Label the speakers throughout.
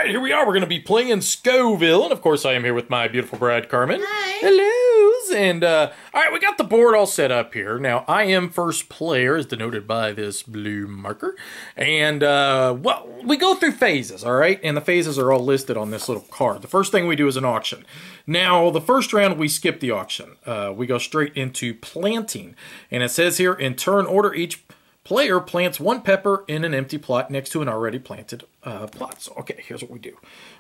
Speaker 1: right, here we are. We're going to be playing Scoville. And, of course, I am here with my beautiful bride, Carmen.
Speaker 2: Hi.
Speaker 1: Hello. And, all right, we got the board all set up here. Now, I am first player, as denoted by this blue marker. And, well, we go through phases, all right? And the phases are all listed on this little card. The first thing we do is an auction. Now, the first round, we skip the auction. We go straight into planting. And it says here, in turn order, each player plants one pepper in an empty plot next to an already planted plot. So, okay, here's what we do.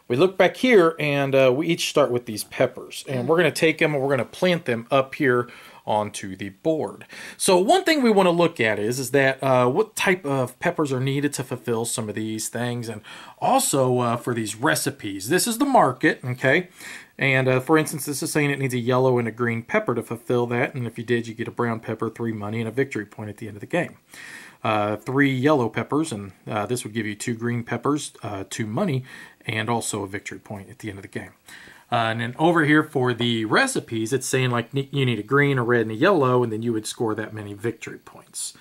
Speaker 1: We look back here, and we each start with these peppers. And we're going to take them, and we're going to plant them up here onto the board. So one thing we want to look at is that what type of peppers are needed to fulfill some of these things. And also for these recipes. This is the market, okay? And for instance, this is saying it needs a yellow and a green pepper to fulfill that. And if you did, you get a brown pepper, 3 money, and a victory point at the end of the game. 3 yellow peppers, and this would give you 2 green peppers, 2 money, and also a victory point at the end of the game. And then over here for the recipes, it's saying like you need a green, a red, and a yellow, and then you would score that many victory points.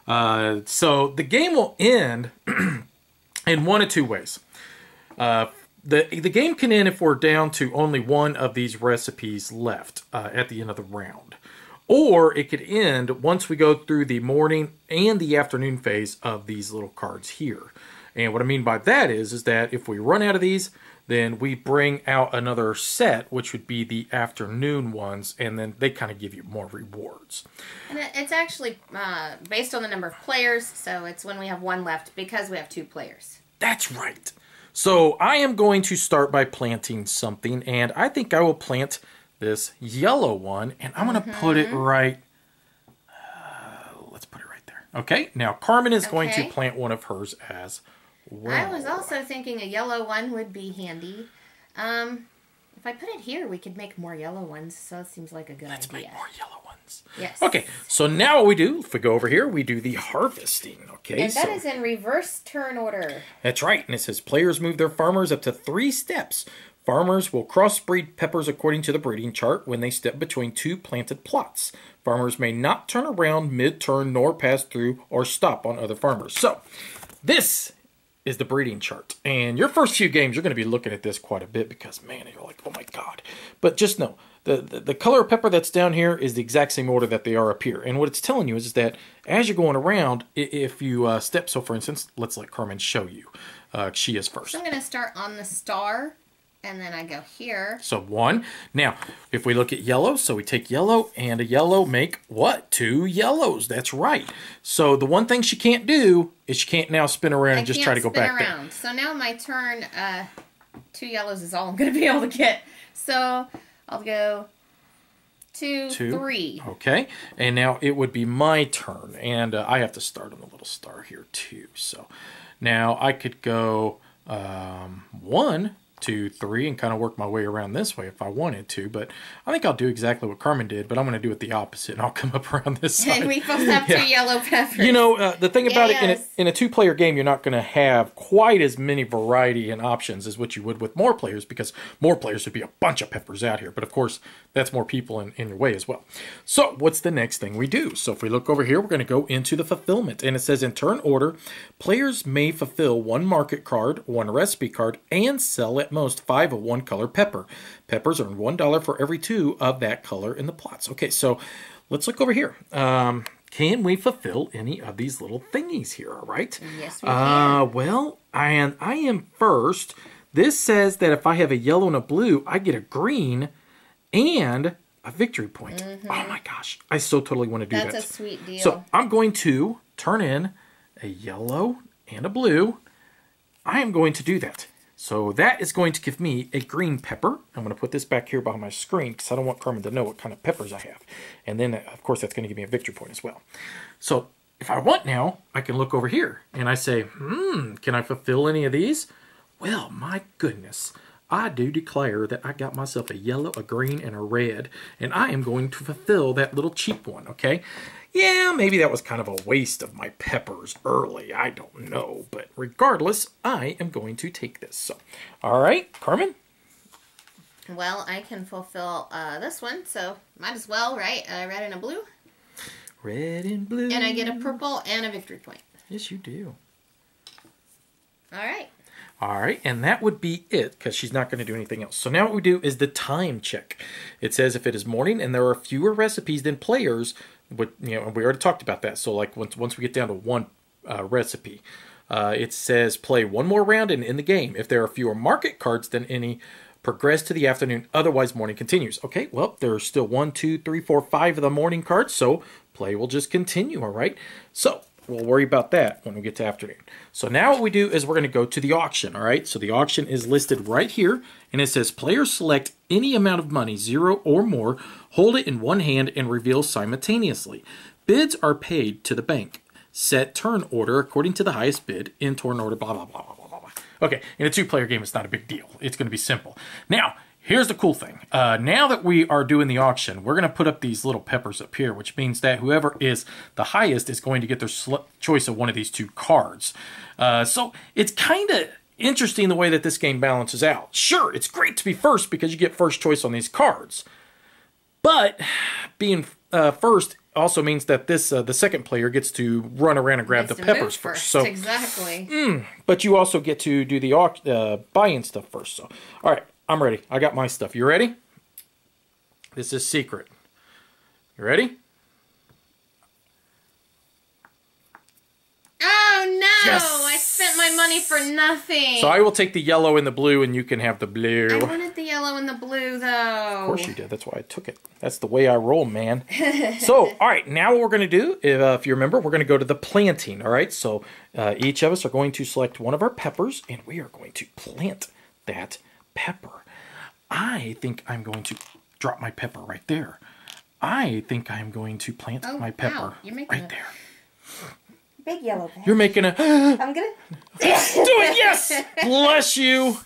Speaker 1: So the game will end in one of 2 ways. The game can end if we're down to only one of these recipes left at the end of the round. Or it could end once we go through the morning and the afternoon phase of these little cards here. And what I mean by that is that if we run out of these, then we bring out another set, which would be the afternoon ones, and then they kind of give you more rewards.
Speaker 2: And it's actually based on the number of players, so it's when we have 1 left because we have 2 players.
Speaker 1: That's right. So I am going to start by planting something, and I think I will plant this yellow one, and I'm going to put it right, let's put it right there. Okay, now Carmen is going to plant one of hers as well.
Speaker 2: I was also thinking a yellow one would be handy. If I put it here, we could make more yellow ones, so it seems like a good idea.
Speaker 1: Let's make more yellow ones.
Speaker 2: Yes.
Speaker 1: Okay, so now what we do, if we go over here, we do the harvesting, okay?
Speaker 2: And that is in reverse turn order.
Speaker 1: That's right, and it says players move their farmers up to 3 steps. Farmers will crossbreed peppers according to the breeding chart when they step between 2 planted plots. Farmers may not turn around mid-turn nor pass through or stop on other farmers. So, this is the breeding chart. And your first few games, you're going to be looking at this quite a bit because, man, you're like, oh my God. But just know, the color of pepper that's down here is the exact same order that they are up here. And what it's telling you is that as you're going around, if you step, so for instance, let's let Carmen show you. She is first.
Speaker 2: So I'm going to start on the star. And then I go here.
Speaker 1: So 1. Now, if we look at yellow, so we take yellow and a yellow make what? 2 yellows. That's right. So the one thing she can't do is she can't now spin around and just try to go back there.
Speaker 2: So now my turn, 2 yellows is all I'm going to be able to get. So I'll go 2, 3.
Speaker 1: Okay. And now it would be my turn. And I have to start on the little star here too. So now I could go 1, 2, 3, and kind of work my way around this way if I wanted to, but I think I'll do exactly what Carmen did, but I'm going to do it the opposite, and I'll come up around this side.
Speaker 2: And we both have 2 yellow peppers.
Speaker 1: You know, the thing about it, in a 2-player game, you're not going to have quite as many variety and options as what you would with more players, because more players would be a bunch of peppers out here, but of course, that's more people in your way as well. So, what's the next thing we do? So, if we look over here, we're going to go into the fulfillment, and it says in turn order, players may fulfill 1 market card, 1 recipe card, and sell at most 5 of 1 color pepper. Peppers earn $1 for every 2 of that color in the plots. Okay, so let's look over here. Can we fulfill any of these little thingies here, all right?
Speaker 2: Yes, we can.
Speaker 1: Well, I am first. This says that if I have a yellow and a blue, I get a green and a victory point. Oh my gosh, I so totally want to do that.
Speaker 2: That's a sweet deal.
Speaker 1: So I'm going to turn in a yellow and a blue. I am going to do that. So that is going to give me a green pepper. I'm going to put this back here behind my screen because I don't want Carmen to know what kind of peppers I have. And then, of course, that's going to give me a victory point as well. So if I want now, I can look over here and I say, can I fulfill any of these? Well, my goodness, I do declare that I got myself a yellow, a green, and a red. And I am going to fulfill that little cheap one, okay? Yeah, maybe that was kind of a waste of my peppers early. I don't know. But regardless, I am going to take this. So, all right, Carmen?
Speaker 2: Well, I can fulfill this one, so might as well, right? Red and a blue.
Speaker 1: Red and blue.
Speaker 2: And I get a purple and a victory point.
Speaker 1: Yes, you do.
Speaker 2: All right.
Speaker 1: All right, and that would be it because she's not going to do anything else. So now what we do is the time check. It says if it is morning and there are fewer recipes than players, but we already talked about that. So like once we get down to one recipe, it says play one more round and in the game. If there are fewer market cards than any, progress to the afternoon. Otherwise, morning continues. Okay, well, there's still 1, 2, 3, 4, 5 of the morning cards, so play will just continue, all right? So we'll worry about that when we get to afternoon. So now what we do is we're going to go to the auction, all right? So the auction is listed right here, and it says players select any amount of money, 0 or more, hold it in one hand, and reveal simultaneously. Bids are paid to the bank. Set turn order according to the highest bid, in turn order, blah, blah, blah, blah, blah, blah. Okay, in a 2-player game, it's not a big deal. It's going to be simple. Now, here's the cool thing. Now that we are doing the auction, we're going to put up these little peppers up here, which means that whoever is the highest is going to get their choice of one of these 2 cards. So it's kind of interesting the way that this game balances out. Sure, it's great to be first because you get first choice on these cards. But being first also means that this the second player gets to run around and grab the peppers first. So
Speaker 2: exactly.
Speaker 1: But you also get to do the buy-in stuff first. So, all right, I'm ready. I got my stuff. You ready? This is secret. You ready?
Speaker 2: Oh no!
Speaker 1: Yes!
Speaker 2: I spent my money for nothing.
Speaker 1: So I will take the yellow and the blue, and you can have the blue.
Speaker 2: I wanted the yellow and the blue, though.
Speaker 1: Of course you did. That's why I took it. That's the way I roll, man. So, all right, now what we're going to do, if you remember, we're going to go to the planting, all right? So each of us are going to select one of our peppers, and we are going to plant that pepper. I think I'm going to drop my pepper right there. I think I'm going to plant my pepper
Speaker 2: wow. You're making
Speaker 1: right there.
Speaker 2: Big yellow patch.
Speaker 1: You're making a...
Speaker 2: I'm gonna...
Speaker 1: Do it, yes! Bless you.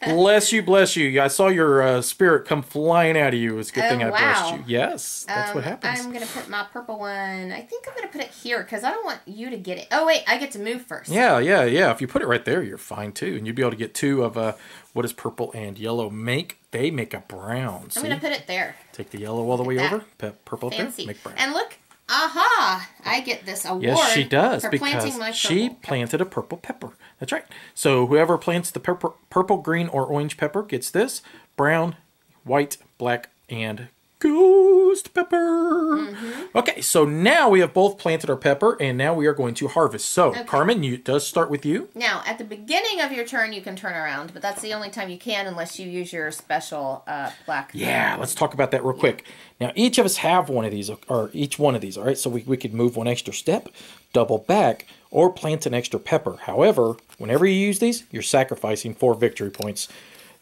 Speaker 1: Bless you, bless you. I saw your spirit come flying out of you. It's a good thing I blessed you. Yes, that's what happens.
Speaker 2: I'm going to put my purple one... I think I'm going to put it here because I don't want you to get it. Oh, wait, I get to move first.
Speaker 1: Yeah. If you put it right there, you're fine, too. And you'd be able to get 2 of what does purple and yellow make? They make a brown. See?
Speaker 2: I'm going to put it there.
Speaker 1: Take the yellow all the way over. Purple
Speaker 2: Fancy.
Speaker 1: up there. Make brown.
Speaker 2: And look. Aha! I get this award.
Speaker 1: Yes, she does,
Speaker 2: for
Speaker 1: because
Speaker 2: planting my
Speaker 1: she planted a purple pepper. That's right. So whoever plants the purple, green, or orange pepper gets this: brown, white, black, and ghost pepper. Okay, so now we have both planted our pepper, and now we are going to harvest. So, Carmen, it does start with you.
Speaker 2: Now, at the beginning of your turn, you can turn around, but that's the only time you can unless you use your special black.
Speaker 1: Yeah, let's talk about that real quick. Now, each of us have one of these, or each one of these, all right? So we could move one extra step, double back, or plant an extra pepper. However, whenever you use these, you're sacrificing 4 victory points.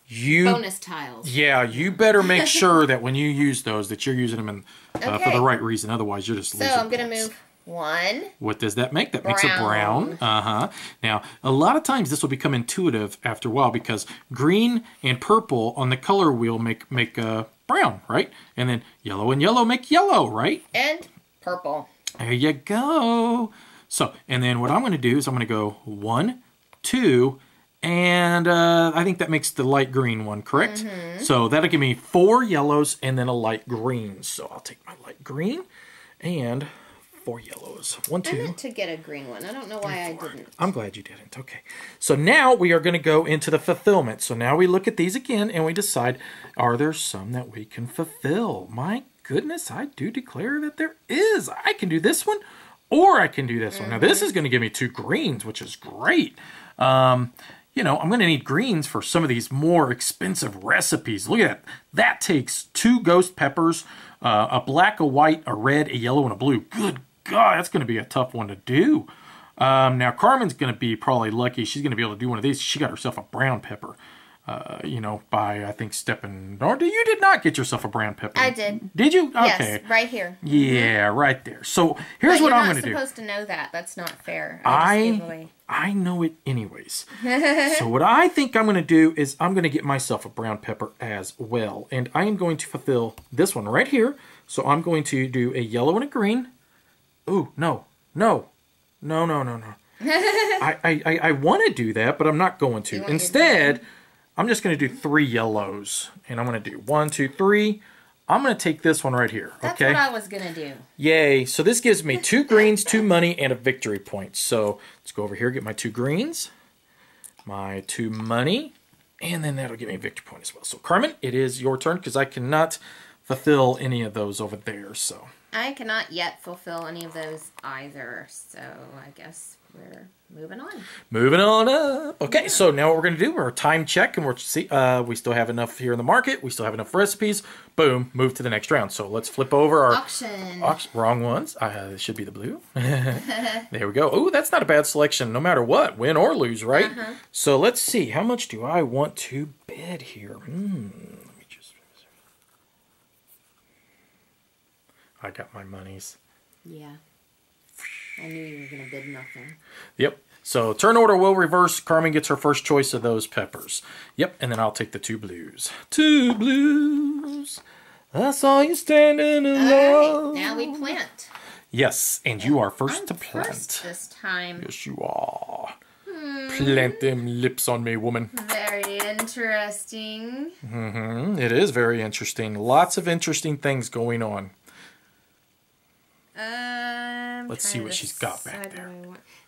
Speaker 2: Bonus tiles.
Speaker 1: Yeah, you better make sure that when you use those, that you're using them for the right reason. Otherwise, you're just losing.
Speaker 2: So I'm going to move 1.
Speaker 1: What does that make? That makes a brown. Now, a lot of times this will become intuitive after a while because green and purple on the color wheel make brown, right? And then yellow and yellow make yellow, right?
Speaker 2: And purple.
Speaker 1: There you go. So, and then what I'm going to do is I'm going to go 1, 2, and I think that makes the light green one, correct? So that'll give me 4 yellows and then a light green. So I'll take my light green and 4 yellows. 1, 2.
Speaker 2: I meant to get a green one. I don't know why I didn't.
Speaker 1: I'm glad you didn't. Okay. So now we are going to go into the fulfillment. So now we look at these again and we decide, are there some that we can fulfill? My goodness, I do declare that there is. I can do this one or I can do this one. Now this is going to give me 2 greens, which is great. You know, I'm going to need greens for some of these more expensive recipes. Look at that. That takes 2 ghost peppers, a black, a white, a red, a yellow, and a blue. Good God, that's going to be a tough one to do. Now, Carmen's going to be probably lucky. She's going to be able to do one of these. She got herself a brown pepper, you know, by, I think, stepping... Or you did not get yourself a brown pepper.
Speaker 2: I did.
Speaker 1: Did you? Okay.
Speaker 2: Yes, right here.
Speaker 1: Yeah, right there. So, here's what I'm going to do.
Speaker 2: You're not supposed to know that. That's not fair.
Speaker 1: I know it anyways. So what I think I'm going to do is I'm going to get myself a brown pepper as well. And I am going to fulfill this one right here. So I'm going to do a yellow and a green. Ooh, no. I want to do that, but I'm not going to. Instead, I'm just going to do 3 yellows. And I'm going to do 1, 2, 3. I'm going to take this one right here, okay?
Speaker 2: That's what I was going to do.
Speaker 1: Yay. So this gives me 2 greens, 2 money, and a victory point. So let's go over here, get my 2 greens. my 2 money. And then that'll give me a victory point as well. So, Carmen, it is your turn because I cannot fulfill any of those over there. So
Speaker 2: I cannot yet fulfill any of those either. So I guess we're moving on.
Speaker 1: Moving on up. Okay, so now what we're going to do, we're time check, and we're see we still have enough here in the market. We still have enough recipes. Boom, move to the next round. So let's flip over our
Speaker 2: auction.
Speaker 1: Wrong ones. This should be the blue. There we go. Oh, that's not a bad selection, no matter what, win or lose, right? So let's see. How much do I want to bid here? Let me just. I got my monies.
Speaker 2: Yeah. I knew you were going to bid nothing.
Speaker 1: Yep. So turn order will reverse. Carmen gets her first choice of those peppers. Yep. And then I'll take the 2 blues. 2 blues. I saw you standing alone.
Speaker 2: All right. Now we plant.
Speaker 1: Yes. And you are first
Speaker 2: I'm
Speaker 1: to plant.
Speaker 2: First this time.
Speaker 1: Yes, you are. Plant them lips on me, woman.
Speaker 2: Very interesting.
Speaker 1: It is very interesting. Lots of interesting things going on. Let's see what she's got back there.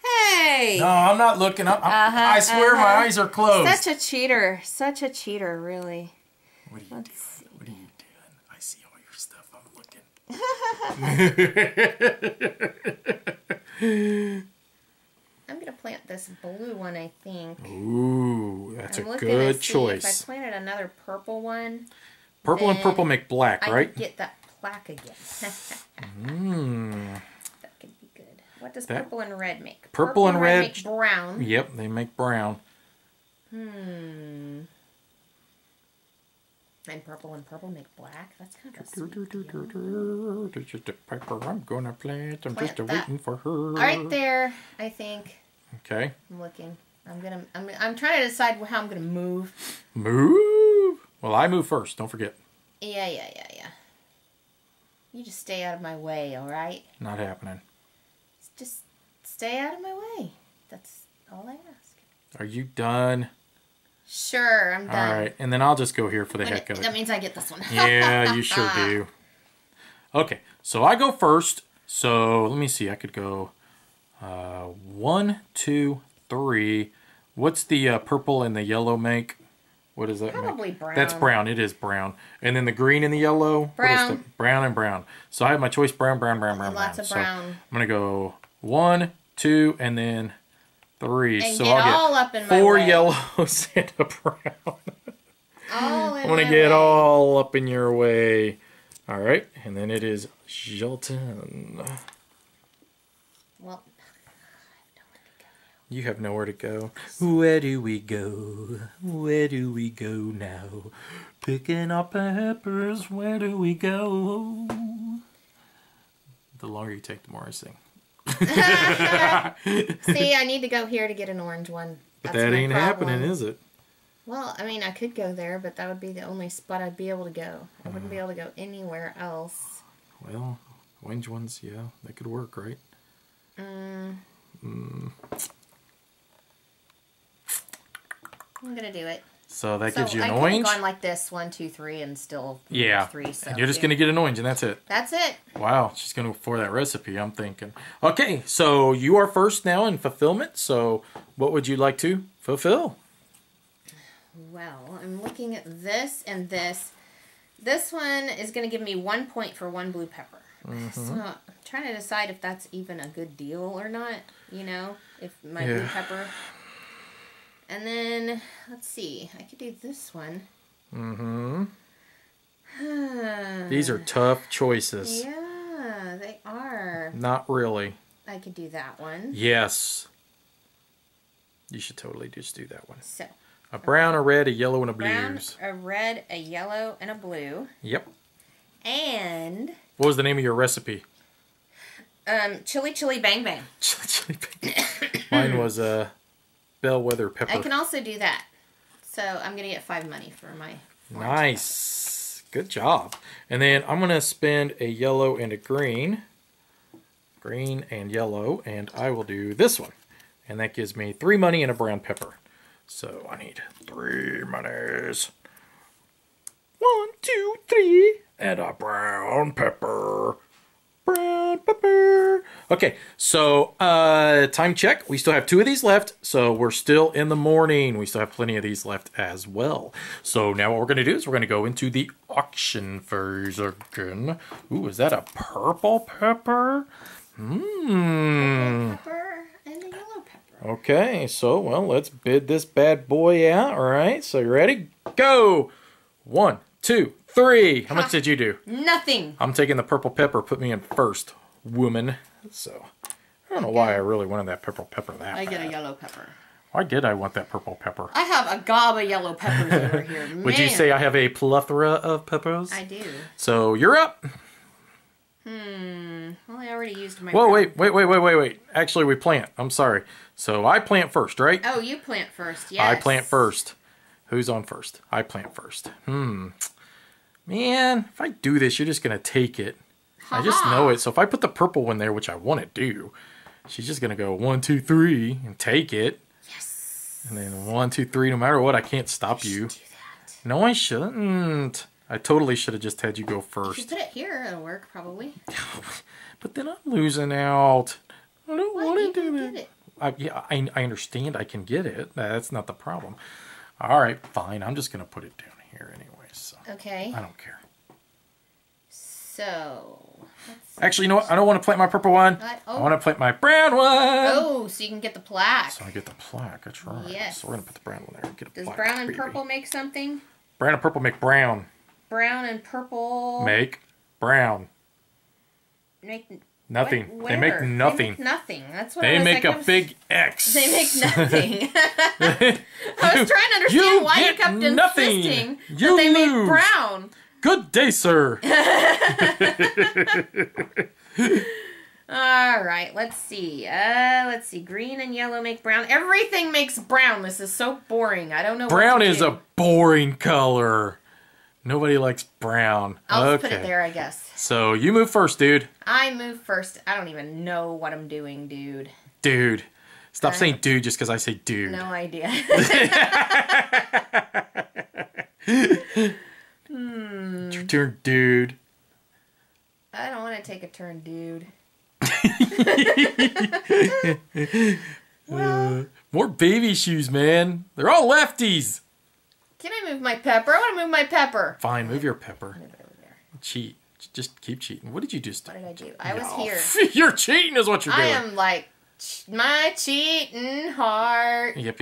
Speaker 3: Hey!
Speaker 1: No, I'm not looking up. I swear my eyes are closed.
Speaker 3: Such a cheater. Such a cheater, really.
Speaker 1: What are you doing? What are you doing? I see all your stuff. I'm looking.
Speaker 2: I'm going to plant this blue one, I think.
Speaker 1: Ooh, that's
Speaker 2: I'm
Speaker 1: a
Speaker 2: looking
Speaker 1: good
Speaker 2: to see
Speaker 1: choice.
Speaker 2: If I planted another purple one,
Speaker 1: Purple and
Speaker 2: then
Speaker 1: purple make black,
Speaker 2: I
Speaker 1: right?
Speaker 2: could get that plaque again. That could be good. What does purple and red make?
Speaker 1: Purple and red
Speaker 2: make brown.
Speaker 1: Yep, they make brown.
Speaker 2: And purple make black. That's kind of sweet.
Speaker 1: Piper, I'm gonna plant. I'm
Speaker 2: Plant
Speaker 1: just
Speaker 2: that.
Speaker 1: waiting for her.
Speaker 2: Right there, I think.
Speaker 1: Okay.
Speaker 2: I'm looking. I'm trying to decide how I'm gonna move.
Speaker 1: Move. Well, I move first. Don't forget.
Speaker 2: Yeah. You just stay out of my way, all right?
Speaker 1: Not happening.
Speaker 2: Just stay out of my way. That's all I ask.
Speaker 1: Are you done?
Speaker 2: Sure, I'm done.
Speaker 1: All right, and then I'll just go here for the heck of it.
Speaker 2: That means I get this one.
Speaker 1: Yeah, you sure do. Okay, so I go first. So let me see. I could go 1, 2, 3. What's the purple and the yellow make? What does that
Speaker 2: Probably
Speaker 1: make?
Speaker 2: brown.
Speaker 1: That's brown. It is brown. And then the green and the yellow?
Speaker 2: Brown.
Speaker 1: Brown and brown. So I have my choice brown.
Speaker 2: Lots of
Speaker 1: So
Speaker 2: brown.
Speaker 1: I'm going to go 1, 2, and then 3.
Speaker 2: And
Speaker 1: so
Speaker 2: get
Speaker 1: I'll
Speaker 2: all
Speaker 1: get
Speaker 2: up in my
Speaker 1: 4
Speaker 2: way.
Speaker 1: yellows and a brown.
Speaker 2: All in
Speaker 1: I'm going to get all up in your way. All right. And then it is Jilton.
Speaker 2: Well,
Speaker 1: you have nowhere to go. Where do we go? Where do we go now? Picking up peppers, where do we go? The longer you take, the more I sing.
Speaker 2: see, I need to go here to get an orange one.
Speaker 1: But
Speaker 2: That's
Speaker 1: that
Speaker 2: my
Speaker 1: ain't
Speaker 2: problem.
Speaker 1: happening, is it?
Speaker 2: Well, I mean, I could go there, but that would be the only spot I'd be able to go. I wouldn't be able to go anywhere else.
Speaker 1: Well, orange ones, yeah, they could work, right?
Speaker 2: I'm gonna do it.
Speaker 1: So that gives you an
Speaker 2: I could
Speaker 1: orange?
Speaker 2: have gone like this, 1, 2, 3, and still
Speaker 1: Yeah.
Speaker 2: 3. So
Speaker 1: And you're just going to get an orange, and that's it.
Speaker 2: That's it.
Speaker 1: Wow, she's going for that recipe, I'm thinking. Okay, so you are first now in fulfillment. So what would you like to fulfill?
Speaker 2: Well, I'm looking at this and this. This one is going to give me 1 point for 1 blue pepper. So I'm trying to decide if that's even a good deal or not. You know, if my blue pepper. And then, let's see. I could do this one.
Speaker 1: These are tough choices.
Speaker 2: Yeah, they are.
Speaker 1: Not really.
Speaker 2: I could do that one.
Speaker 1: Yes. You should totally just do that one.
Speaker 2: So,
Speaker 1: A brown, a red, a yellow, and a
Speaker 2: brown,
Speaker 1: blues.
Speaker 2: a red, a yellow, and a blue.
Speaker 1: Yep.
Speaker 2: And
Speaker 1: What was the name of your recipe?
Speaker 2: chili chili bang bang.
Speaker 1: Chili bacon. Mine was bellwether pepper.
Speaker 2: I can also do that. So I'm going to get 5 money for my orange
Speaker 1: Nice. Good job. And then I'm going to spend a yellow and a green. Green and yellow. And I will do this one. And that gives me 3 money and a brown pepper. So I need 3 monies. 1, 2, 3. And a brown pepper. Brown pepper. Okay, so time check. We still have 2 of these left, so we're still in the morning. We still have plenty of these left as well. So now what we're going to do is we're going to go into the auction phase again. Ooh, is that a purple pepper?
Speaker 2: Purple pepper and a yellow pepper.
Speaker 1: Okay, so, well, let's bid this bad boy out. All right, so you ready? Go! 1, 2, 3. How much did you do?
Speaker 2: Nothing.
Speaker 1: I'm taking the purple pepper. Put me in first, woman. So, I don't know why I really wanted that purple pepper that
Speaker 2: I get a
Speaker 1: bad.
Speaker 2: yellow pepper.
Speaker 1: Why did I want that purple pepper?
Speaker 2: I have a gob of yellow peppers over here. Man.
Speaker 1: Would you say I have a plethora of peppers?
Speaker 2: I do.
Speaker 1: So, you're up.
Speaker 2: Well, I already used my...
Speaker 1: Whoa, wait. Actually, we plant. I'm sorry. So, I plant first, right?
Speaker 2: Oh, you plant first, yes.
Speaker 1: I plant first. Who's on first? I plant first. Man, if I do this, you're just going to take it. I just know it. So if I put the purple one there, which I want to do, she's just going to go 1, 2, 3 and take it.
Speaker 2: Yes.
Speaker 1: And then 1, 2, 3. No matter what, I can't stop you.
Speaker 2: Do that.
Speaker 1: No, I shouldn't. I totally should have just had you go
Speaker 2: If
Speaker 1: first.
Speaker 2: you put it here, it'll work, probably.
Speaker 1: But then I'm losing out. I don't
Speaker 2: Well,
Speaker 1: want
Speaker 2: you
Speaker 1: to do
Speaker 2: can
Speaker 1: that.
Speaker 2: get it.
Speaker 1: Yeah, I understand I can get it. That's not the problem. All right, fine. I'm just going to put it down here anyway. So
Speaker 2: Okay.
Speaker 1: I don't care.
Speaker 2: So...
Speaker 1: Actually, you know what? I don't want to plant my purple one.
Speaker 2: Oh.
Speaker 1: I want to plant my brown one.
Speaker 2: Oh, so you can get the plaque.
Speaker 1: So I get the plaque. That's right.
Speaker 2: Yes.
Speaker 1: So we're going to put the brown one there and get a
Speaker 2: Does
Speaker 1: plaque.
Speaker 2: brown and
Speaker 1: baby.
Speaker 2: purple make something?
Speaker 1: Brown and purple make brown.
Speaker 2: Brown and purple...
Speaker 1: Make brown.
Speaker 2: Make...
Speaker 1: Nothing.
Speaker 2: Where?
Speaker 1: They make nothing.
Speaker 2: They make nothing. That's what I
Speaker 1: They
Speaker 2: was
Speaker 1: make
Speaker 2: like,
Speaker 1: a big X.
Speaker 2: They make nothing. I was trying to understand why you
Speaker 1: get
Speaker 2: kept
Speaker 1: nothing.
Speaker 2: insisting
Speaker 1: You
Speaker 2: that they made
Speaker 1: lose.
Speaker 2: brown.
Speaker 1: Good day, sir.
Speaker 2: All right, let's see. Let's see. Green and yellow make brown. Everything makes brown. This is so boring. I don't know.
Speaker 1: Brown
Speaker 2: what to
Speaker 1: is
Speaker 2: do.
Speaker 1: a boring color. Nobody likes brown.
Speaker 2: I'll
Speaker 1: okay.
Speaker 2: just put it there, I guess.
Speaker 1: So you move first, dude.
Speaker 2: I move first. I don't even know what I'm doing, dude.
Speaker 1: Dude. Stop saying dude just because I say dude.
Speaker 2: No idea.
Speaker 1: It's your turn, dude.
Speaker 2: I don't want to take a turn, dude.
Speaker 1: More baby shoes, man. They're all lefties.
Speaker 2: Can I move my pepper? I want to move my pepper.
Speaker 1: Fine, move your pepper.
Speaker 2: Move it over there.
Speaker 1: Cheat. Just keep cheating. What did you just do?
Speaker 2: What did I do? I was
Speaker 1: No.
Speaker 2: here.
Speaker 1: You're cheating is what you're
Speaker 2: I
Speaker 1: doing.
Speaker 2: am like my cheating heart.
Speaker 1: Yep.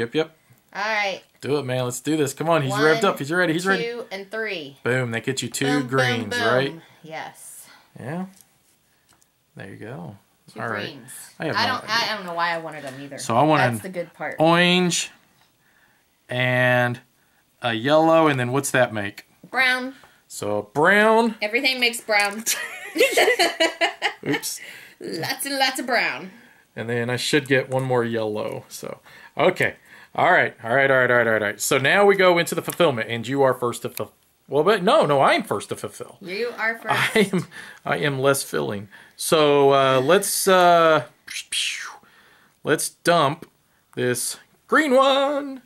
Speaker 2: All right.
Speaker 1: Do it, man. Let's do this. Come on. He's
Speaker 2: 1,
Speaker 1: revved up. He's ready. He's
Speaker 2: 2,
Speaker 1: ready.
Speaker 2: and 3.
Speaker 1: Boom. That gets you 2
Speaker 2: Boom, boom,
Speaker 1: greens,
Speaker 2: boom.
Speaker 1: right?
Speaker 2: Yes.
Speaker 1: Yeah. There you go.
Speaker 2: 2
Speaker 1: all right.
Speaker 2: greens.
Speaker 1: I have
Speaker 2: I
Speaker 1: no
Speaker 2: don't.
Speaker 1: idea.
Speaker 2: I don't know why I wanted them either.
Speaker 1: So I wanted
Speaker 2: That's the good part.
Speaker 1: orange and a yellow, and then what's that make?
Speaker 2: Brown.
Speaker 1: So brown.
Speaker 2: Everything makes brown.
Speaker 1: Oops.
Speaker 2: Lots and lots of brown.
Speaker 1: And then I should get one more yellow. So, okay. All right. So now we go into the fulfillment, and you are first to fulfill. Well, but no, I'm first to fulfill.
Speaker 2: You are first.
Speaker 1: I am less filling. So let's dump this green one.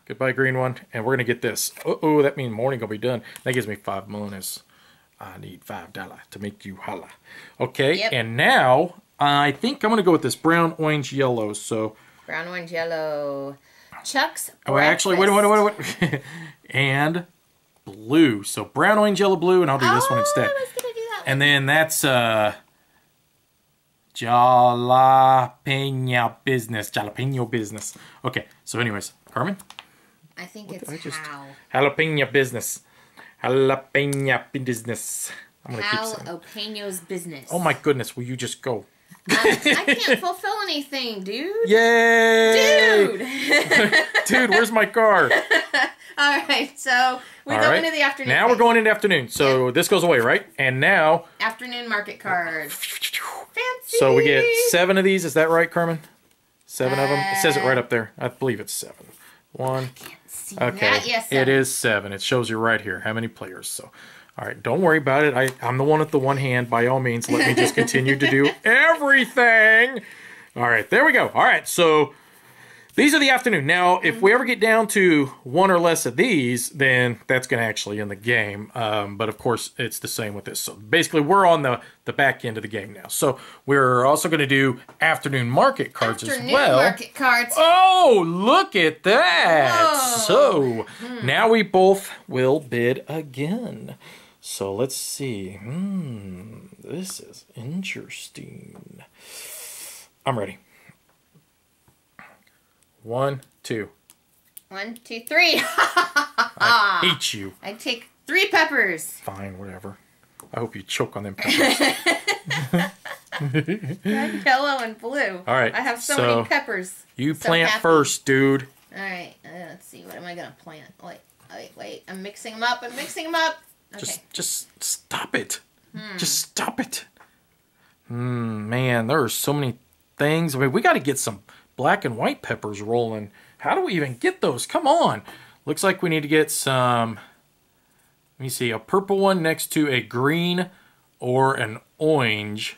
Speaker 1: Goodbye, green one. And we're gonna get this. Oh, that means morning gonna be done. That gives me 5 monas. I need $5 to make you holla. Okay,
Speaker 2: Yep.
Speaker 1: and now I think I'm gonna go with this brown, orange, yellow. So
Speaker 2: Brown, orange, yellow. Chuck's
Speaker 1: oh, actually, wait. And blue. So brown, orange, yellow, blue, and I'll do this one instead.
Speaker 2: I was gonna do that.
Speaker 1: And then that's jalapeno business. Okay, so anyways, Carmen?
Speaker 2: I think it's how.
Speaker 1: Jalapeno business. Jalapeno business. I'm gonna keep saying.
Speaker 2: Jalapenos business.
Speaker 1: Oh my goodness, will you just go?
Speaker 2: I can't fulfill anything, dude.
Speaker 1: Yay!
Speaker 2: Dude.
Speaker 1: Dude, where's my car?
Speaker 2: All right, so we
Speaker 1: All
Speaker 2: go
Speaker 1: right.
Speaker 2: into the afternoon.
Speaker 1: Now we're going into afternoon. So this goes away, right? And now...
Speaker 2: Afternoon market card. Fancy.
Speaker 1: So we get 7 of these. Is that right, Carmen? 7 of them? It says it right up there. I believe it's 7. 1.
Speaker 2: See
Speaker 1: Okay.
Speaker 2: that? Yes,
Speaker 1: it is 7. It shows you right here how many players. So, all right, don't worry about it. I'm the one with the one hand. By all means, let me just continue to do everything. All right, there we go. All right, so These are the afternoon. Now, if we ever get down to one or less of these, then that's going to actually end the game. But, of course, it's the same with this. So, basically, we're on the back end of the game now. So, we're also going to do afternoon market cards as well.
Speaker 2: Afternoon market cards.
Speaker 1: Oh, look at that.
Speaker 2: Whoa.
Speaker 1: So, now we both will bid again. So, let's see. This is interesting. I'm ready. 1, 2.
Speaker 2: 1, 2, 3.
Speaker 1: I hate you.
Speaker 2: I take 3 peppers.
Speaker 1: Fine, whatever. I hope you choke on them peppers.
Speaker 2: Red, yellow, and blue.
Speaker 1: All right.
Speaker 2: I have so many peppers.
Speaker 1: You
Speaker 2: So
Speaker 1: plant
Speaker 2: happy.
Speaker 1: first, dude.
Speaker 2: All right. Let's see. What am I gonna plant? Wait. I'm mixing them up. Okay.
Speaker 1: Just stop it. Just stop it. Man, there are so many things. I mean, we got to get some black and white peppers rolling. How do we even get those? Come on. Looks like we need to get some, let me see, a purple one next to a green or an orange.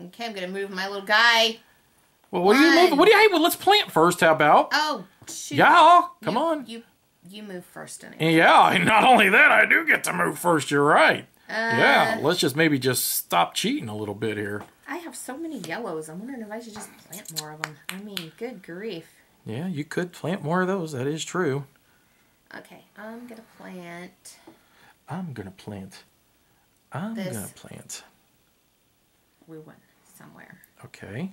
Speaker 2: Okay, I'm gonna move my little guy.
Speaker 1: Well, what do you move? What do you hate? Well, let's plant first. How about?
Speaker 2: Oh, shoot.
Speaker 1: Yeah, come on.
Speaker 2: You move first anyway.
Speaker 1: Yeah, and not only that, I do get to move first. You're right. Yeah, let's just maybe stop cheating a little bit here.
Speaker 2: I have so many yellows. I'm wondering if I should just plant more of them. I mean, good grief.
Speaker 1: Yeah, you could plant more of those. That is true.
Speaker 2: Okay, I'm gonna plant.
Speaker 1: I'm gonna plant.
Speaker 2: Blue one somewhere.
Speaker 1: Okay.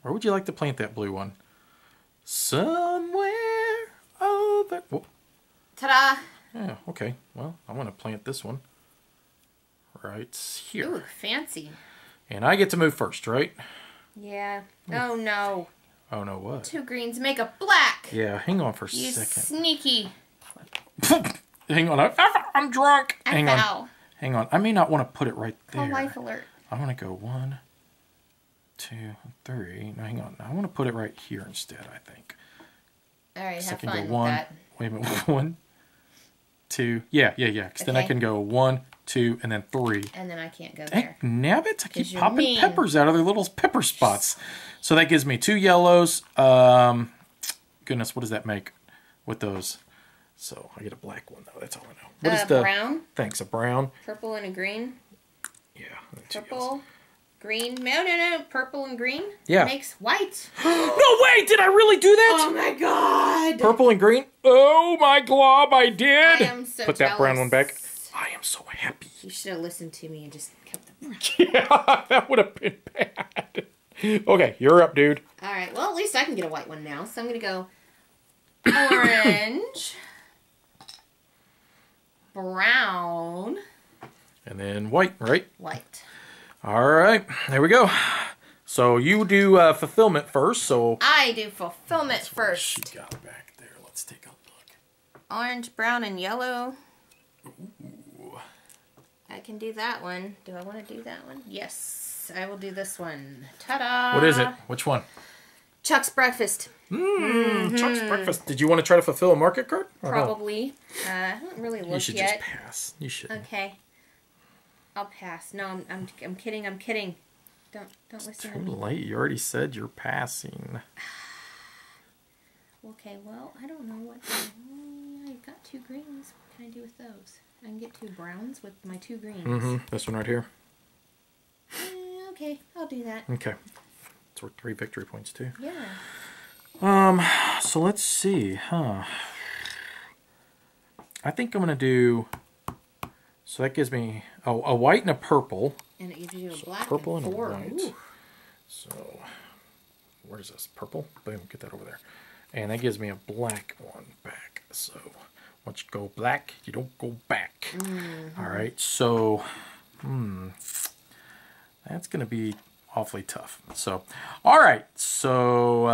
Speaker 1: Where would you like to plant that blue one? Somewhere over. Oh,
Speaker 2: Ta-da!
Speaker 1: yeah, okay. Well, I want to plant this one right here.
Speaker 2: Ooh, fancy.
Speaker 1: And I get to move first, right?
Speaker 2: Yeah. Oh no.
Speaker 1: Oh, no, what?
Speaker 2: 2 greens make a black.
Speaker 1: Yeah, hang on for a
Speaker 2: You
Speaker 1: second.
Speaker 2: sneaky.
Speaker 1: Hang on. I'm drunk. Hang on.
Speaker 2: Ow.
Speaker 1: Hang on. I may not want to put it right there.
Speaker 2: Oh, life alert.
Speaker 1: I want to go 1, 2, 3. No, hang on. I want to put it right here instead, I think.
Speaker 2: All right,
Speaker 1: So
Speaker 2: have
Speaker 1: I can
Speaker 2: fun
Speaker 1: go
Speaker 2: with
Speaker 1: 1.
Speaker 2: that.
Speaker 1: Wait a minute. 1, 2. Yeah. Because then I
Speaker 2: Okay.
Speaker 1: can go 1, 2, and then 3.
Speaker 2: And then I can't go
Speaker 1: Heck,
Speaker 2: there.
Speaker 1: nabbit. I
Speaker 2: 'Cause
Speaker 1: keep
Speaker 2: you're
Speaker 1: popping
Speaker 2: mean.
Speaker 1: peppers out of their little pepper spots. So that gives me 2 yellows. Goodness, what does that make with those? So I get a black one, though. That's all I know. What is the
Speaker 2: Brown,
Speaker 1: Thanks, a brown.
Speaker 2: purple, and a green.
Speaker 1: Yeah. and then 2 yellows.
Speaker 2: Purple, green. No. Purple and green.
Speaker 1: Yeah.
Speaker 2: Makes white.
Speaker 1: No way! Did I really do that?
Speaker 2: Oh my god!
Speaker 1: Purple and green. Oh my glob! I did.
Speaker 2: I am so
Speaker 1: Put that brown one back.
Speaker 2: jealous.
Speaker 1: I am so happy.
Speaker 2: You should have listened to me and just kept the brown.
Speaker 1: Yeah, that would have been bad. Okay, you're up, dude.
Speaker 2: All right. Well, at least I can get a white one now. So I'm gonna go orange, brown,
Speaker 1: And then white, right?
Speaker 2: white.
Speaker 1: All right, there we go. So you do fulfillment first. So
Speaker 2: I do fulfillment
Speaker 1: she
Speaker 2: first.
Speaker 1: got back there. Let's take a look.
Speaker 2: Orange, brown, and yellow.
Speaker 1: Ooh.
Speaker 2: I can do that one. Do I want to do that one? Yes, I will do this one. Ta-da!
Speaker 1: What is it? Which one?
Speaker 2: Chuck's breakfast.
Speaker 1: Chuck's breakfast. Did you want to try to fulfill a market card? Or no?
Speaker 2: Probably. I haven't really looked
Speaker 1: You should
Speaker 2: yet.
Speaker 1: just pass. You should.
Speaker 2: Okay. I'll pass. No, I'm kidding. I'm kidding. Don't listen to
Speaker 1: Too
Speaker 2: me.
Speaker 1: late. You already said you're passing.
Speaker 2: Okay, well, I don't know what. I've got 2 greens. What can I do with those? I can get 2 browns with my 2 greens.
Speaker 1: This one right here.
Speaker 2: Okay, I'll do that.
Speaker 1: Okay. It's worth 3 victory points too.
Speaker 2: Yeah.
Speaker 1: So let's see, I think I'm gonna do. So that gives me a white and a purple.
Speaker 2: And it gives you a black
Speaker 1: Purple
Speaker 2: and
Speaker 1: and a
Speaker 2: 4.
Speaker 1: white.
Speaker 2: Ooh.
Speaker 1: So where's this? Purple? Boom, get that over there. And that gives me a black one back. So once you go black, you don't go back. All right, so that's gonna be awfully tough. So all right, so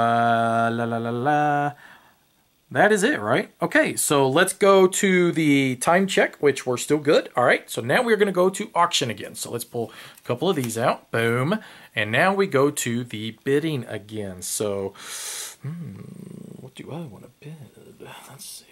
Speaker 1: that is it, right? Okay, so let's go to the time check, which we're still good. All right, so now we're going to go to auction again. So let's pull a couple of these out. Boom. And now we go to the bidding again. So, what do I want to bid? Let's see.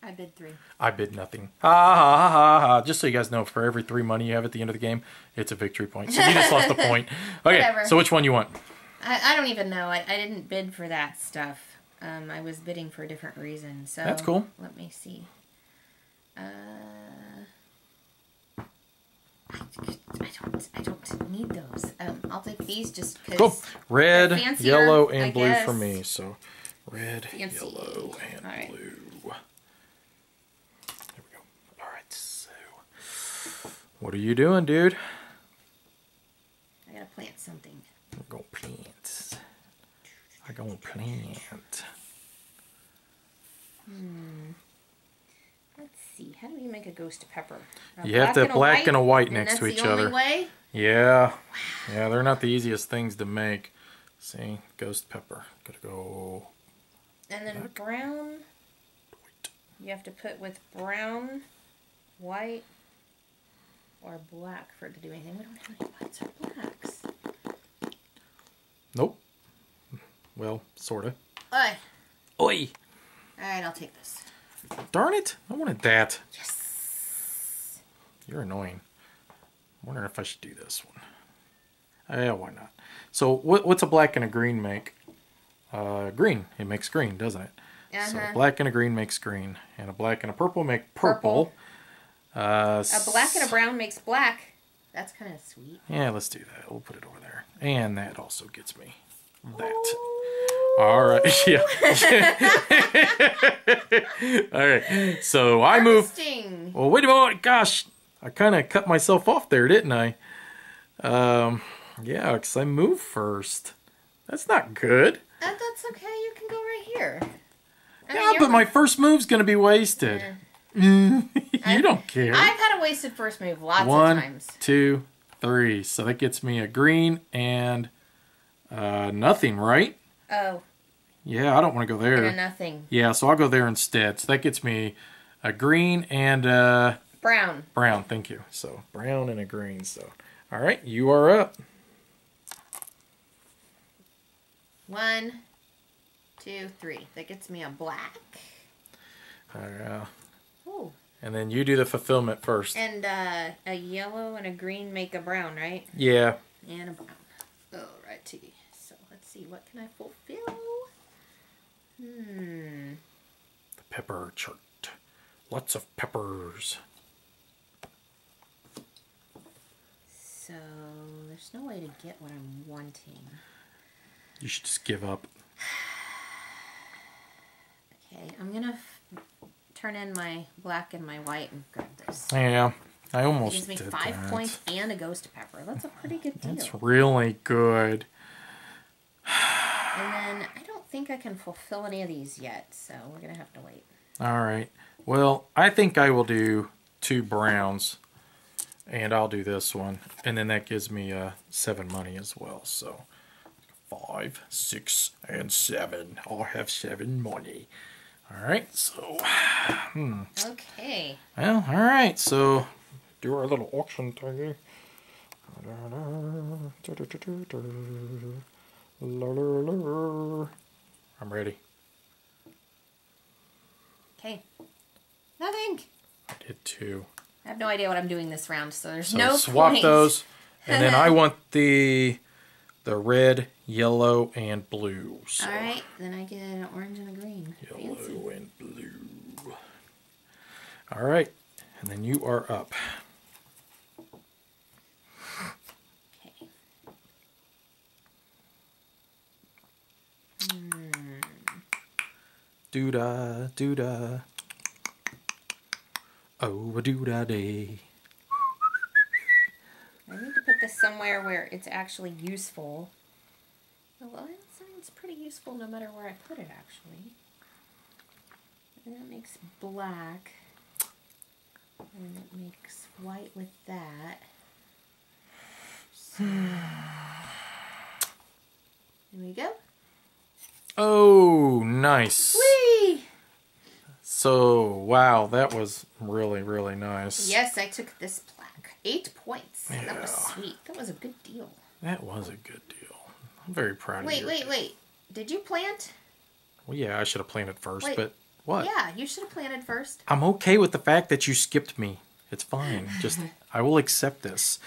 Speaker 2: I bid 3.
Speaker 1: I bid nothing. Ha ha ha ha ha. Just so you guys know, for every 3 money you have at the end of the game, it's a victory point. So you just lost a point. Okay,
Speaker 2: Whatever.
Speaker 1: so which one you want?
Speaker 2: I don't even know. I didn't bid for that stuff. I was bidding for a different reason. So
Speaker 1: That's cool.
Speaker 2: Let me see. I don't need those. I'll take these just because.
Speaker 1: Cool. Red,
Speaker 2: fancier,
Speaker 1: yellow,
Speaker 2: I
Speaker 1: and blue
Speaker 2: guess.
Speaker 1: for me. So red,
Speaker 2: Fancy.
Speaker 1: yellow, and
Speaker 2: All right.
Speaker 1: blue. There we go. All right. So, what are you doing, dude?
Speaker 2: I gotta plant something.
Speaker 1: I'm gonna plant. I'm gonna plant.
Speaker 2: Let's see. How do we make a ghost pepper?
Speaker 1: You have to black and a white
Speaker 2: and
Speaker 1: next to
Speaker 2: that's
Speaker 1: each
Speaker 2: the only
Speaker 1: other.
Speaker 2: way?
Speaker 1: Yeah. Yeah, they're not the easiest things to make. See, ghost pepper. Gotta go.
Speaker 2: And then brown.
Speaker 1: White.
Speaker 2: You have to put with brown, white, or black for it to do anything. We don't have any whites or blacks.
Speaker 1: Nope. Well, sorta.
Speaker 2: Oi.
Speaker 1: Oi!
Speaker 2: Alright, I'll take this.
Speaker 1: Darn it! I wanted that.
Speaker 2: Yes.
Speaker 1: You're annoying. I'm wondering if I should do this one. Yeah, why not? So, what's a black and a green make? Green. It makes green, doesn't it? So, black and a green makes green. And a black and a purple make purple.
Speaker 2: A black and a brown makes black. That's kind of sweet.
Speaker 1: Yeah, let's do that. We'll put it over there. And that also gets me that. All right. Yeah. All right. So I move. Well, wait a moment. Gosh, I kind of cut myself off there, didn't I? Yeah, because I moved first. That's not good.
Speaker 2: That's okay. You can go right here.
Speaker 1: Yeah, but my first move's going to be wasted. You don't care.
Speaker 2: I've had a wasted first move lots of
Speaker 1: 1,
Speaker 2: times.
Speaker 1: 2, 3. So that gets me a green and nothing, right?
Speaker 2: Oh.
Speaker 1: Yeah, I don't want to go there.
Speaker 2: And a nothing.
Speaker 1: Yeah, so I'll go there instead. So that gets me a green and
Speaker 2: brown.
Speaker 1: Brown, thank you. So brown and a green. So, all right, you are up.
Speaker 2: 1, 2, 3. That gets me a black. Ooh.
Speaker 1: And then you do the fulfillment first.
Speaker 2: And a yellow and a green make a brown, right?
Speaker 1: Yeah.
Speaker 2: And a brown. Alrighty. So let's see. What can I fulfill?
Speaker 1: The pepper chart. Lots of peppers.
Speaker 2: So there's no way to get what I'm wanting.
Speaker 1: You should just give up.
Speaker 2: Okay, I'm gonna turn in my black and my white and grab this.
Speaker 1: Yeah, I
Speaker 2: It
Speaker 1: almost
Speaker 2: gives me
Speaker 1: did
Speaker 2: 5
Speaker 1: that.
Speaker 2: points and a ghost pepper. That's a pretty good deal.
Speaker 1: That's really good.
Speaker 2: And then I don't think I can fulfill any of these yet, so we're gonna have to wait.
Speaker 1: All right. Well, I think I will do 2 browns, and I'll do this one, and then that gives me 7 money as well. So 5, 6, and 7. I'll have 7 money. All right. So,
Speaker 2: Okay.
Speaker 1: Well, all right. So, do our little auction thingy. I'm ready.
Speaker 2: Okay. Nothing.
Speaker 1: I did 2.
Speaker 2: I have no idea what I'm doing this round, so there's
Speaker 1: So
Speaker 2: no
Speaker 1: swap
Speaker 2: point.
Speaker 1: those, and then I want the red, yellow, and blue. So
Speaker 2: All right, then I get an orange and a green.
Speaker 1: yellow
Speaker 2: Fancy.
Speaker 1: and blue. All right, and then you are up.
Speaker 2: Okay.
Speaker 1: Doo-da, doo-da. Oh, a doo-da day.
Speaker 2: I need to put this somewhere where it's actually useful. Well, it's pretty useful no matter where I put it, actually. And that makes black. And it makes white with that. So, there we go.
Speaker 1: Oh, nice.
Speaker 2: Whee!
Speaker 1: So, wow, that was really, really nice.
Speaker 2: Yes, I took this plaque. 8 points.
Speaker 1: Yeah.
Speaker 2: That was sweet. That was a good deal.
Speaker 1: That was a good deal. I'm very proud of you.
Speaker 2: Wait. Did you plant?
Speaker 1: Well, yeah, I should have planted first,
Speaker 2: Wait.
Speaker 1: but What?
Speaker 2: Yeah, you should have planted first.
Speaker 1: I'm okay with the fact that you skipped me. It's fine. Just, I will accept this.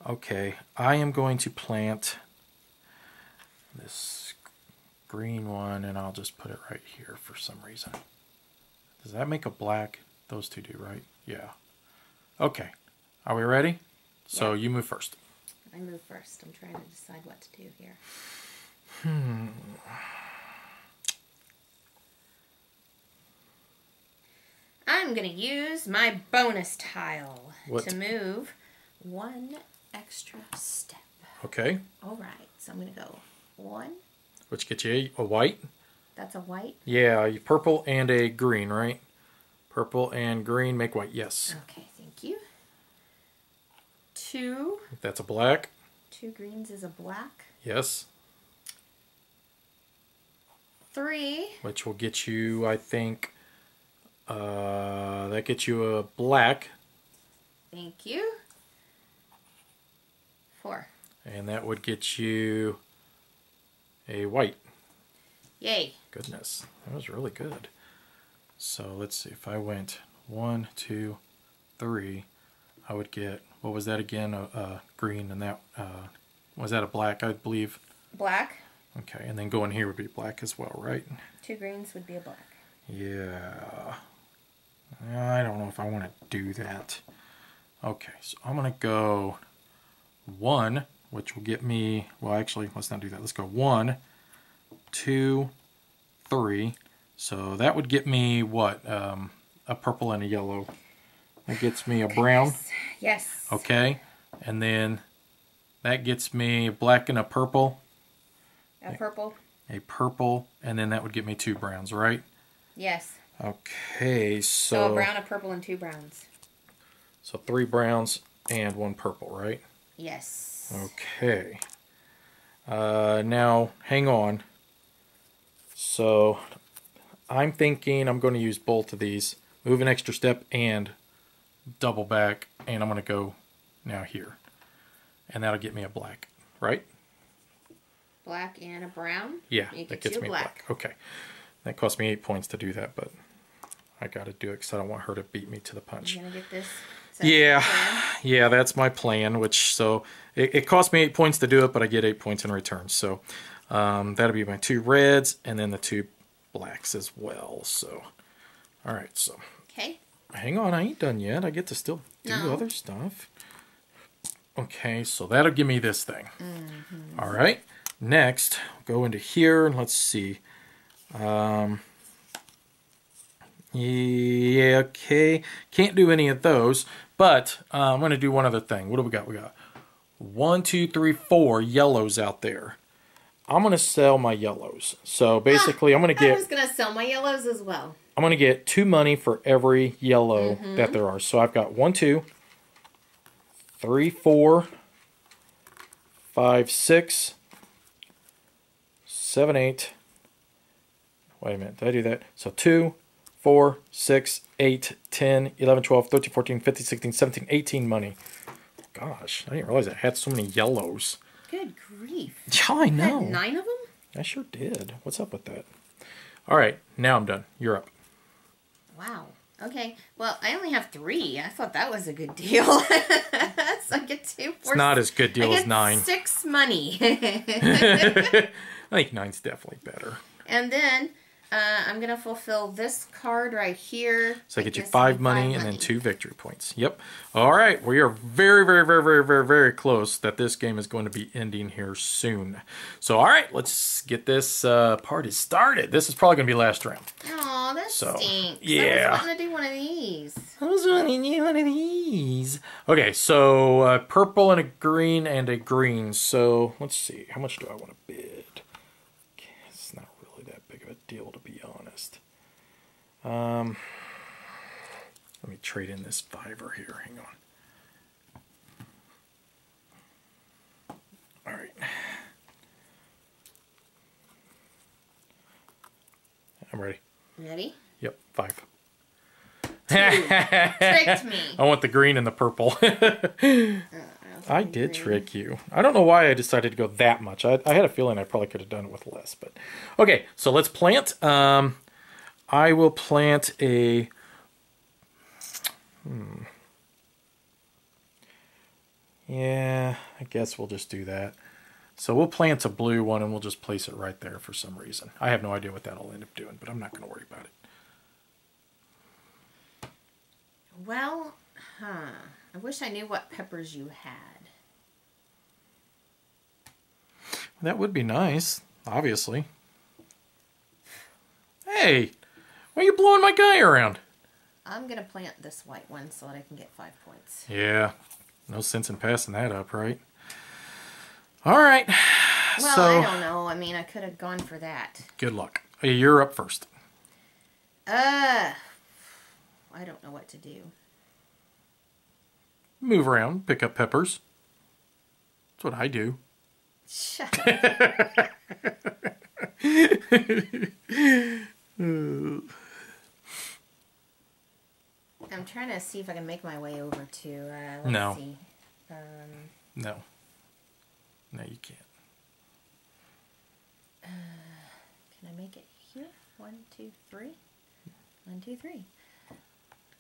Speaker 1: Okay, I am going to plant this green one, and I'll just put it right here for some reason. Does that make a black? Those two do, right? Yeah. Okay. Are we ready? So you move first.
Speaker 2: I move first. I'm trying to decide what to do here. I'm going to use my bonus tile to move one extra step.
Speaker 1: Okay.
Speaker 2: All right. So I'm going to go 1.
Speaker 1: Which gets you a white?
Speaker 2: That's a white?
Speaker 1: Yeah, purple and a green, right? Purple and green make white, yes.
Speaker 2: Okay, thank you. 2.
Speaker 1: That's a black.
Speaker 2: 2 greens is a black.
Speaker 1: Yes.
Speaker 2: 3.
Speaker 1: Which will get you, I think, that gets you a black.
Speaker 2: Thank you. 4.
Speaker 1: And that would get you a white.
Speaker 2: Yay.
Speaker 1: Goodness, that was really good. So let's see, if I went 1, 2, 3, I would get, what was that again? Green, and that, was that a black, I believe?
Speaker 2: Black.
Speaker 1: Okay, and then going here would be black as well, right?
Speaker 2: 2 greens would be a black.
Speaker 1: Yeah. I don't know if I want to do that. Okay, so I'm going to go 1, which will get me, well, actually, let's not do that. Let's go 1, 2, 3. So that would get me what? A purple and a yellow. That gets me a brown.
Speaker 2: Yes.
Speaker 1: Okay. And then that gets me a black and a purple.
Speaker 2: A purple.
Speaker 1: A purple. And then that would get me 2 browns, right?
Speaker 2: Yes.
Speaker 1: Okay,
Speaker 2: So a brown, a purple, and 2 browns.
Speaker 1: So 3 browns and 1 purple, right?
Speaker 2: Yes.
Speaker 1: Okay. Now, hang on. So I'm thinking I'm going to use both of these. Move an extra step and double back. And I'm going to go now here. And that'll get me a black, right?
Speaker 2: Black and a brown?
Speaker 1: Yeah, that gets me a black. Okay. That cost me 8 points to do that, but I got to do it because I don't want her to beat me to the punch.
Speaker 2: You going to get this?
Speaker 1: Yeah, that's my plan, which, so, it cost me 8 points to do it, but I get 8 points in return. So, that'll be my 2 reds, and then the 2 blacks as well, so. Alright, so.
Speaker 2: Okay.
Speaker 1: Hang on, I ain't done yet. I get to still do other stuff. Okay, so that'll give me this thing. Alright, next, go into here, and let's see. Yeah, okay. Can't do any of those, but I'm going to do one other thing. What do we got? We got 1, 2, 3, 4 yellows out there. I'm going to sell my yellows. So basically, I'm going to get...
Speaker 2: I was going to sell my yellows as well.
Speaker 1: I'm going to get 2 money for every yellow that there are. So I've got 1, 2, 3, 4, 5, 6, 7, 8. Wait a minute. Did I do that? So 2, 4, 6, 8, 10, 11, 12, 13, 14, 15, 16, 17, 18 money. Gosh, I didn't realize I had so many yellows.
Speaker 2: Good grief.
Speaker 1: Yeah, I know.
Speaker 2: You had 9 of them?
Speaker 1: I sure did. What's up with that? All right, now I'm done. You're up.
Speaker 2: Wow. Okay. Well, I only have 3. I thought that was a good deal. So I get 2, 4.
Speaker 1: It's not as good deal as 9.
Speaker 2: 6 money.
Speaker 1: I think 9's definitely better.
Speaker 2: And then I'm going to fulfill this card right here.
Speaker 1: So I get you 5 money and then 2 victory points. Yep. All right. We are very, very, very, very, very, very close that this game is going to be ending here soon. So, all right. Let's get this party started. This is probably going to be last round.
Speaker 2: Oh, that stinks.
Speaker 1: Yeah.
Speaker 2: I was wanting to do one of these.
Speaker 1: I was wanting to do one of these. Okay. So, purple and a green and a green. So, let's see. How much do I want to bid? It's not really that big of a deal, to be honest. Let me trade in this 5er here. Hang on. All right. I'm ready.
Speaker 2: Ready?
Speaker 1: Yep, 5.
Speaker 2: Tricked me.
Speaker 1: I want the green and the purple.
Speaker 2: Okay.
Speaker 1: I did trick you. I don't know why I decided to go that much. I had a feeling I probably could have done it with less. But okay, so let's plant. I will plant a... Yeah, I guess we'll just do that. So we'll plant a blue one and we'll just place it right there for some reason. I have no idea what that'll end up doing, but I'm not going to worry about it.
Speaker 2: Well, I wish I knew what peppers you had.
Speaker 1: That would be nice, obviously. Hey, why are you blowing my guy around?
Speaker 2: I'm going to plant this white one so that I can get 5 points.
Speaker 1: Yeah, no sense in passing that up, right? All right.
Speaker 2: Well,
Speaker 1: so,
Speaker 2: I don't know. I mean, I could have gone for that.
Speaker 1: Good luck. Hey, you're up first.
Speaker 2: I don't know what to do.
Speaker 1: Move around, pick up peppers. That's what I do.
Speaker 2: Shut up. I'm trying to see if I can make my way over to, let's see.
Speaker 1: No. No, you can't.
Speaker 2: Can I make it here? 1, 2, 3. 1, 2, 3.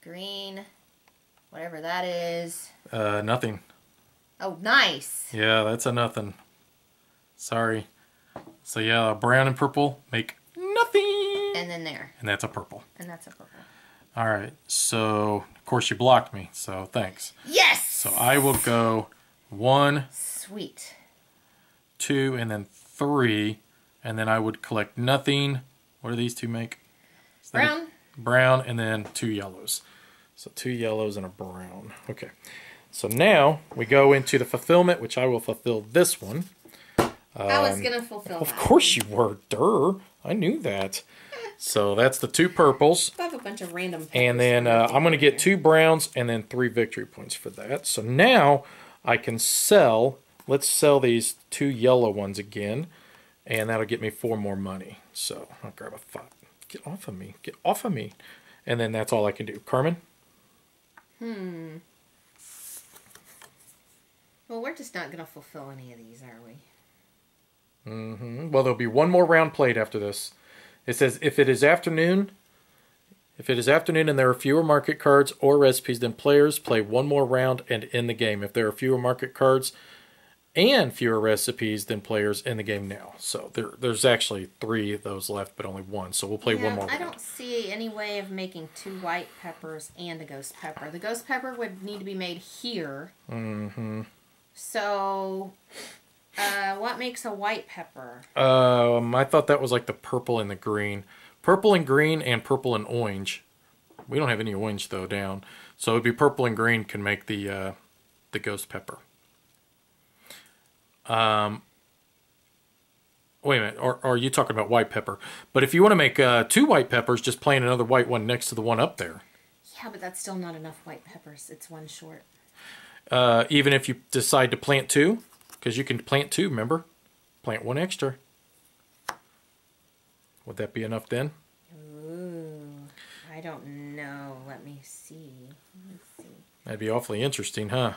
Speaker 2: Green. Whatever that is.
Speaker 1: Nothing.
Speaker 2: Oh, nice.
Speaker 1: Yeah, that's a nothing. Sorry. So yeah, brown and purple make nothing.
Speaker 2: And then there.
Speaker 1: And that's a purple.
Speaker 2: And that's a purple.
Speaker 1: All right. So, of course, you blocked me. So, thanks.
Speaker 2: Yes!
Speaker 1: So, I will go 1,
Speaker 2: Sweet.
Speaker 1: 2, and then 3. And then I would collect nothing. What do these two make?
Speaker 2: Brown.
Speaker 1: Brown, and then 2 yellows. So, 2 yellows and a brown. Okay. So, now we go into the fulfillment, which I will fulfill this one.
Speaker 2: I was going to fulfill
Speaker 1: Of
Speaker 2: that.
Speaker 1: course you were. Durr. I knew that. So that's the 2 purples.
Speaker 2: I have a bunch of random peppers.
Speaker 1: And then I'm going to get 2 browns and then 3 victory points for that. So now I can sell. Let's sell these 2 yellow ones again. And that'll get me 4 more money. So I'll grab a 5. Get off of me. Get off of me. And then that's all I can do. Carmen?
Speaker 2: Well, we're just not going to fulfill any of these, are we?
Speaker 1: Well, there'll be 1 more round played after this. It says, if it is afternoon and there are fewer market cards or recipes than players, play 1 more round and end the game. If there are fewer market cards and fewer recipes than players, end the game now. So there's actually 3 of those left, but only 1. So we'll play 1 more round.
Speaker 2: I don't see any way of making 2 white peppers and a ghost pepper. The ghost pepper would need to be made here. So... what makes a white pepper?
Speaker 1: I thought that was like the purple and the green. Purple and green and purple and orange. We don't have any orange though down. So it'd be purple and green can make the ghost pepper. Wait a minute, or are you talking about white pepper? But if you want to make 2 white peppers, just plant another white one next to the one up there.
Speaker 2: Yeah, but that's still not enough white peppers. It's 1 short.
Speaker 1: Even if you decide to plant 2? Because you can plant 2, remember? Plant 1 extra. Would that be enough then?
Speaker 2: Ooh, I don't know. Let me see. Let's see.
Speaker 1: That'd be awfully interesting, huh?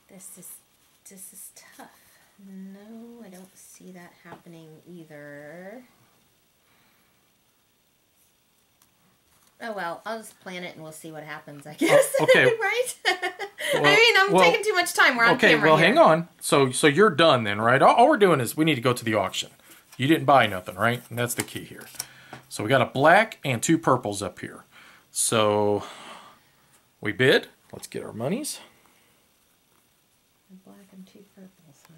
Speaker 2: This is tough. No, I don't see that happening either. Oh, well, I'll just plan it and we'll see what happens, I guess.
Speaker 1: Okay.
Speaker 2: Right?
Speaker 1: Well,
Speaker 2: I mean, I'm taking too much time. We're on camera
Speaker 1: Okay, well,
Speaker 2: here.
Speaker 1: hang on. So you're done then, right? All we're doing is we need to go to the auction. You didn't buy nothing, right? And that's the key here. So we got a black and 2 purples up here. So we bid. Let's get our monies.
Speaker 2: Black and 2 purples, huh?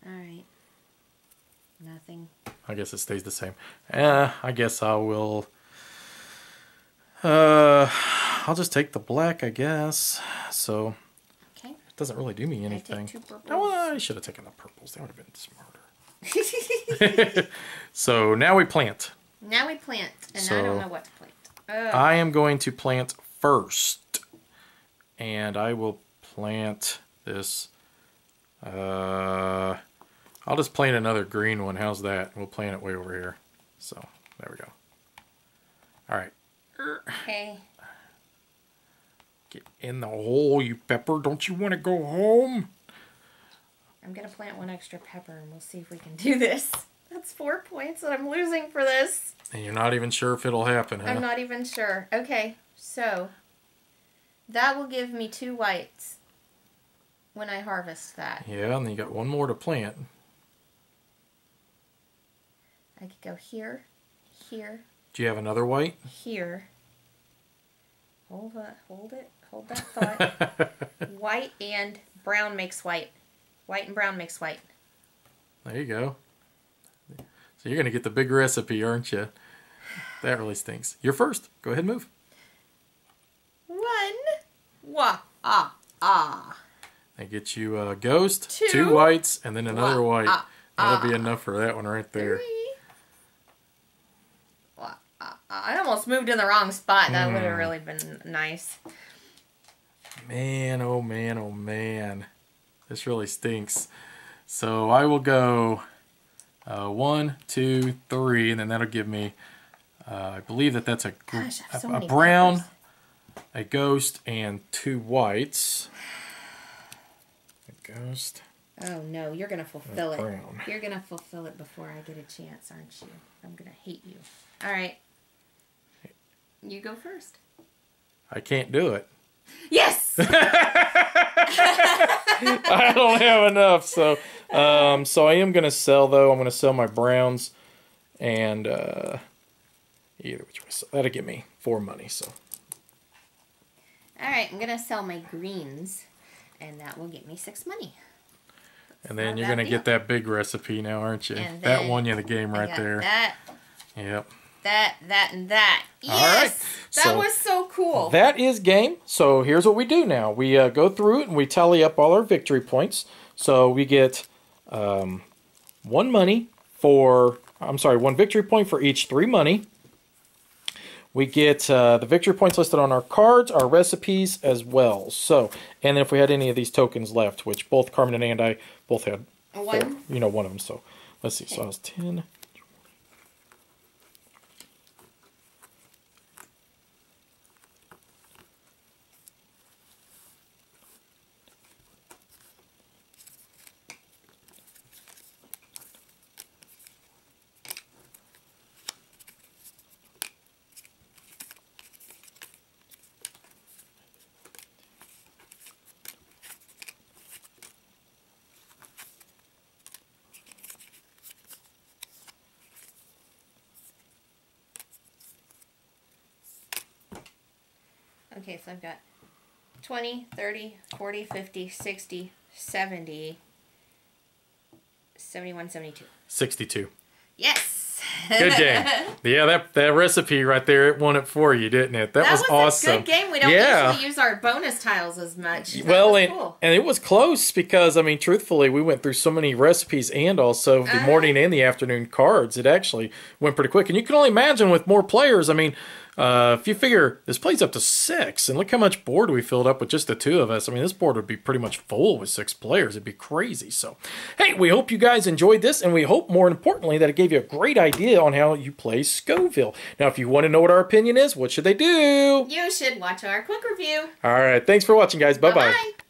Speaker 2: All right. Nothing.
Speaker 1: I guess it stays the same. I guess I will... I'll just take the black, I guess. So
Speaker 2: Okay.
Speaker 1: it doesn't really do me
Speaker 2: I
Speaker 1: anything.
Speaker 2: take 2 purples.
Speaker 1: Oh, I should have taken the purples. They would have been smarter. So now we plant.
Speaker 2: Now we plant, and
Speaker 1: So-
Speaker 2: I don't know what to plant.
Speaker 1: I am going to plant first. And I will plant this. I'll just plant another green one. How's that? We'll plant it way over here. So, there we go. All right.
Speaker 2: Okay.
Speaker 1: Get in the hole, you pepper. Don't you want to go home?
Speaker 2: I'm going to plant one extra pepper, and we'll see if we can do this. That's 4 points that I'm losing for this.
Speaker 1: And you're not even sure if it'll happen, huh?
Speaker 2: I'm not even sure. Okay, so that will give me 2 whites when I harvest that.
Speaker 1: Yeah, and then you got one more to plant.
Speaker 2: I could go here, here,
Speaker 1: Do you have another white?
Speaker 2: here. Hold that thought. White and brown makes white. White and brown makes white.
Speaker 1: There you go. So you're going to get the big recipe, aren't you? That really stinks. You're first. Go ahead and move.
Speaker 2: 1. Wah, ah, ah.
Speaker 1: That gets you a ghost,
Speaker 2: 2.
Speaker 1: 2 whites, and then another
Speaker 2: Wah,
Speaker 1: white.
Speaker 2: ah,
Speaker 1: That'll be enough for that one right there.
Speaker 2: 3. Wah, ah, ah. I almost moved in the wrong spot. That would have really been nice.
Speaker 1: Man, oh man, oh man. This really stinks. So I will go 1, 2, 3, and then that'll give me, I believe that's a brown,
Speaker 2: peppers.
Speaker 1: a ghost, and 2 whites. A ghost.
Speaker 2: Oh no, you're going to fulfill it.
Speaker 1: Brown.
Speaker 2: You're going to fulfill it before I get a chance, aren't you? I'm going to hate you. All right. You go first.
Speaker 1: I can't do it.
Speaker 2: Yes!
Speaker 1: I don't have enough, so I am gonna sell though. I'm gonna sell my browns, and either which way. So that'll give me 4 money. So.
Speaker 2: All right, I'm gonna sell my greens, and that will get me 6 money.
Speaker 1: And then you're gonna get that big recipe now, aren't you?
Speaker 2: And
Speaker 1: That
Speaker 2: then
Speaker 1: won you the game right
Speaker 2: I got
Speaker 1: there.
Speaker 2: That,
Speaker 1: Yep.
Speaker 2: that, and that. Yes!
Speaker 1: All right.
Speaker 2: That
Speaker 1: So
Speaker 2: was so cool.
Speaker 1: That is game. So here's what we do now. We go through it and we tally up all our victory points. So we get 1 money for, I'm sorry, 1 victory point for each 3 money. We get the victory points listed on our cards, our recipes as well. So, and then if we had any of these tokens left, which both Carmen and I both had
Speaker 2: 1.
Speaker 1: 4, you know, 1 of them. So let's see. So I was 10.
Speaker 2: Okay, so I've got 20, 30, 40, 50, 60, 70, 71, 72.
Speaker 1: 62.
Speaker 2: Yes!
Speaker 1: Good game. Yeah, that recipe right there, it won it for you, didn't it? That was awesome.
Speaker 2: A good game. We don't usually use our bonus tiles as much. That was cool.
Speaker 1: And it was close because, I mean, truthfully, we went through so many recipes and also the morning and the afternoon cards. It actually went pretty quick. And you can only imagine with more players, I mean, if you figure this plays up to 6, and look how much board we filled up with just the 2 of us. I mean, this board would be pretty much full with 6 players. It'd be crazy. So, hey, we hope you guys enjoyed this, and we hope, more importantly, that it gave you a great idea on how you play Scoville. Now, if you want to know what our opinion is, what should they do?
Speaker 2: You should watch our quick review.
Speaker 1: All right. Thanks for watching, guys. Bye-bye.
Speaker 2: Bye-bye.